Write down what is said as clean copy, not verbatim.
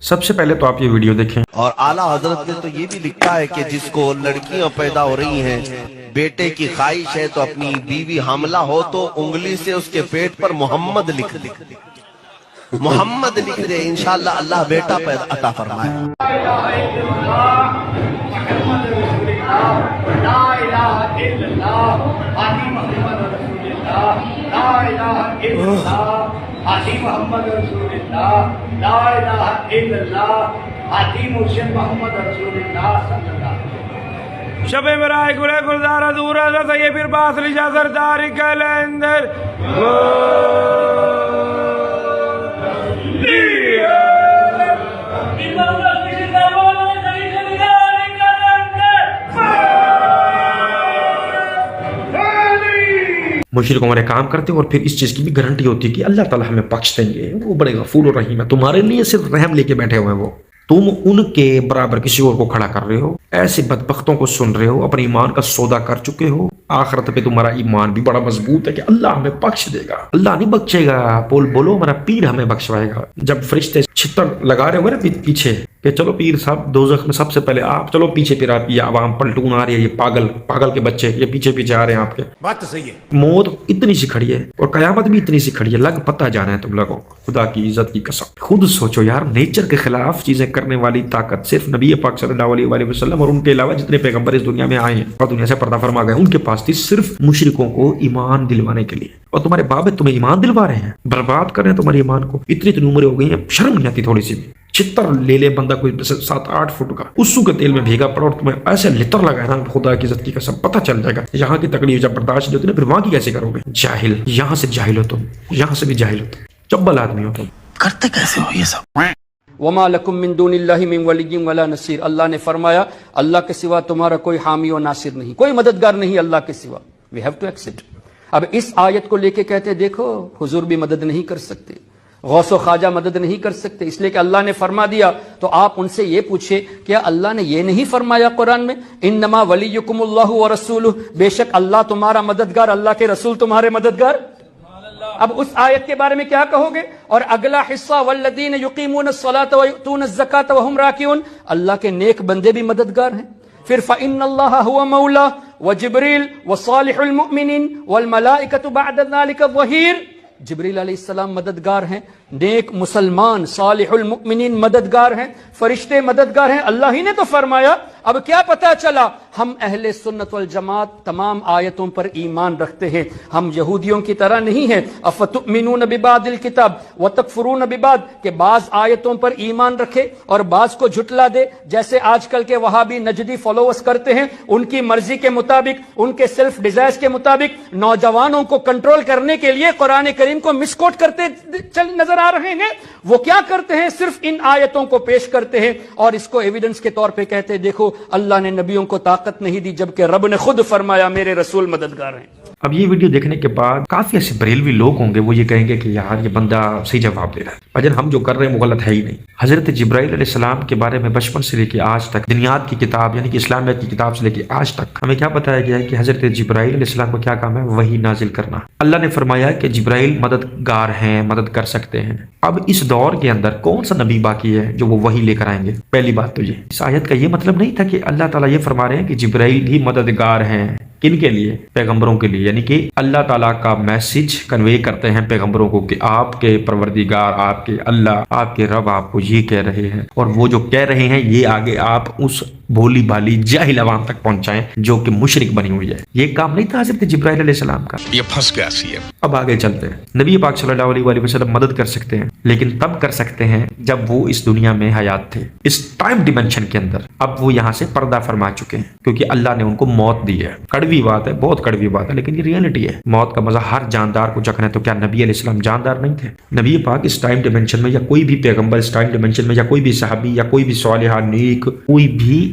سب سے پہلے تو آپ یہ ویڈیو دیکھیں۔ اور اعلیٰ حضرت نے تو یہ بھی لکھا ہے کہ جس کو لڑکیاں پیدا ہو رہی ہیں، بیٹے کی خواہش ہے تو اپنی بیوی حاملہ ہو تو انگلی سے اس کے پیٹ پر محمد لکھ دے، محمد لکھ دے، انشاءاللہ اللہ بیٹا پیدا عطا فرمائے۔ حاجی محمد رسول اللہ، لا الہ الا اللہ، حاجی مرشد محمد رسول اللہ صلی اللہ علیہ وسلم۔ شب برائے گلے گلزار دور حضرت یہ پھر باصلی شاہ سردار کلندر مشرک ہمارے کام کرتے اور پھر اس چیز کی بھی گارنٹی ہوتی ہے کہ اللہ تعالیٰ ہمیں بخش دیں گے، وہ بڑے غفور و رحیم ہے، تمہارے لیے صرف رحم لے کے بیٹھے ہوئے ہیں وہ، تم ان کے برابر کسی اور کو کھڑا کر رہے ہو، ایسے بدبختوں کو سن رہے ہو، اپنے ایمان کا سودا کر چکے ہو، آخرت پہ تمہارا ایمان بھی بڑا مضبوط ہے کہ اللہ ہمیں بخش دے گا۔ اللہ نہیں بخشے گا، بولو ہمارا پیر ہمیں بخشوائے گا۔ جب فرشتے چھتر لگا رہے ہوئے نا پیچھے کہ چلو پیر صاحب دوزخ میں سب سے پہلے آپ، چلو پیچھے پھر آپ، یہ عوام پلٹون آ رہی ہے، یہ پاگل کے بچے یہ پیچھے پیچھے آ رہے ہیں آپ کے، بات تو صحیح ہے۔ موت اتنی سی کھڑی ہے اور قیامت بھی اتنی سی کھڑی ہے، لگ پتہ جانا ہے تم لوگوں کو، خدا کی عزت کی قسم۔ خود سوچو یار، نیچر کے خلاف چیزیں کرنے والی طاقت صرف نبی پاک صلی اللہ علیہ وآلہ وسلم اور ان کے علاوہ جتنے پیغمبر اس دنیا میں آئے ہیں اور دنیا سے پردہ فرما گئے ان کے پاس تھی، صرف مشرکوں کو ایمان دلوانے کے لیے، اور تمہارے باب تمہیں ایمان دلوا رہے ہیں، برباد کر رہے ہیں تمہارے ایمان کو۔ اتنی عمریں ہو گئی ہیں، شرم نہیں آتی تھوڑی سی بھی؟ چھتر لے لے بندہ کوئی 7-8 فٹ کا، اسو کے تیل میں بھیگا پڑا اور تمہیں ایسے لتر لگایا نا، خدا کی عزت کی قسم پتہ چل جائے گا یہاں کی تکلیف جب برداشت نہیں ہوتی نا، پھر وہاں کی کیسے کرو گے؟ جاہل، یہاں سے جاہل ہو تم، یہاں سے بھی جاہل ہو تم، چبل آدمی ہو تم، کرتے کیسے ہو یہ سب؟ وما لکم من دون اللہ من ولی ولا نصیر، اللہ نے فرمایا اللہ کے سوا تمہارا کوئی حامی و ناصر نہیں، کوئی مددگار نہیں اللہ کے سوا۔ We have to accept. اب اس آیت کو لے کے کہتے دیکھو حضور بھی مدد نہیں کر سکتے، غوث و خواجہ مدد نہیں کر سکتے، اس لیے کہ اللہ نے فرما دیا۔ تو آپ ان سے یہ پوچھے کیا اللہ نے یہ نہیں فرمایا قرآن میں انما ولیکم اللہ ورسولہ، بے شک اللہ تمہارا مددگار، اللہ کے رسول تمہارے مددگار؟ اب اس آیت کے بارے میں کیا کہو گے؟ اور اگلا حصہ والذین یقیمون الصلاۃ ویؤتون الزکاۃ وہم راکعون، اللہ کے نیک بندے بھی مددگار ہیں۔ پھر فإن اللہ هو مولا وجبریل وصالح المؤمنین والملائکۃ بعد ذلک ظہیر، جبریل علیہ السلام مددگار ہیں، نیک مسلمان صالح المؤمنین مددگار ہیں، فرشتے مددگار ہیں، اللہ ہی نے تو فرمایا۔ اب کیا پتا چلا؟ ہم اہل سنت والجماعت تمام آیتوں پر ایمان رکھتے ہیں، ہم یہودیوں کی طرح نہیں ہیں۔ افتؤمنون ببعض الکتاب وتکفرون ببعض، کہ بعض آیتوں پر ایمان رکھے اور بعض کو جھٹلا دے، جیسے آج کل کے وہابی نجدی فالوورز کرتے ہیں، ان کی مرضی کے مطابق، ان کے سیلف ڈیزائرز کے مطابق نوجوانوں کو کنٹرول کرنے کے لیے قرآن کریم کو مس کوٹ کرتے نظر آ رہے ہیں۔ وہ کیا کرتے ہیں؟ صرف ان آیتوں کو پیش کرتے ہیں اور اس کو ایویڈنس کے طور پہ کہتے ہیں دیکھو اللہ نے نبیوں کو طاقت نہیں دی، جبکہ رب نے خود فرمایا میرے رسول مددگار ہیں۔ اب یہ ویڈیو دیکھنے کے بعد کافی ایسے بریلوی لوگ ہوں گے، وہ یہ کہیں گے کہ یار یہ بندہ صحیح جواب دے رہا ہے، اجل ہم جو کر رہے ہیں وہ غلط ہے ہی نہیں۔ حضرت جبرائیل علیہ السلام کے بارے میں بچپن سے لے کے آج تک دنیات کی کتاب یعنی کہ اسلامیات کی کتاب سے لے کے آج تک ہمیں کیا بتایا گیا ہے کہ حضرت جبرائیل علیہ السلام کا کیا کام ہے؟ وحی نازل کرنا۔ اللہ نے فرمایا کہ جبرائیل مددگار ہیں، مدد کر سکتے ہیں۔ اب اس دور کے اندر کون سا نبی باقی ہے جو وہ وحی لے کر آئیں گے؟ پہلی بات تو یہ، اس آیت کا یہ مطلب نہیں تھا کہ اللہ تعالیٰ یہ فرما رہے ہیں کہ جبرائیل بھی مددگار ہیں۔ کن کے لیے؟ پیغمبروں کے لیے، یعنی کہ اللہ تعالیٰ کا میسج کنوے کرتے ہیں پیغمبروں کو کہ آپ کے پروردگار، آپ کے اللہ، آپ کے رب آپ کو یہ کہہ رہے ہیں، اور وہ جو کہہ رہے ہیں یہ آگے آپ اس بھولی بھالی جاہل عوام تک پہنچائیں جو کہ مشرک بنی ہوئی ہے۔ یہ کام نہیں تھا حضرت جبرائیل علیہ السلام کا۔ یہ پھنس گیا سی ہے۔ اب آگے چلتے ہیں۔ نبی پاک صلی اللہ علیہ وآلہ وسلم مدد کر سکتے ہیں، لیکن تب کر سکتے ہیں جب وہ اس دنیا میں حیات تھے، اس ٹائم ڈیمنشن کے اندر۔ اب وہ یہاں سے پردہ فرما چکے ہیں کیونکہ اللہ نے ان کو موت دی ہے۔ کڑوی بات ہے، بہت کڑوی بات ہے، لیکن یہ ریئلٹی ہے۔ موت کا مزہ ہر جاندار کو چکھنا ہے، تو کیا نبی علیہ السلام جاندار نہیں تھے؟ نبی پاک اس ٹائم ڈیمنشن میں، یا کوئی بھی پیغمبر اس ٹائم ڈیمنشن میں، یا کوئی بھی صحابی یا کوئی بھی صالح نیک کوئی بھی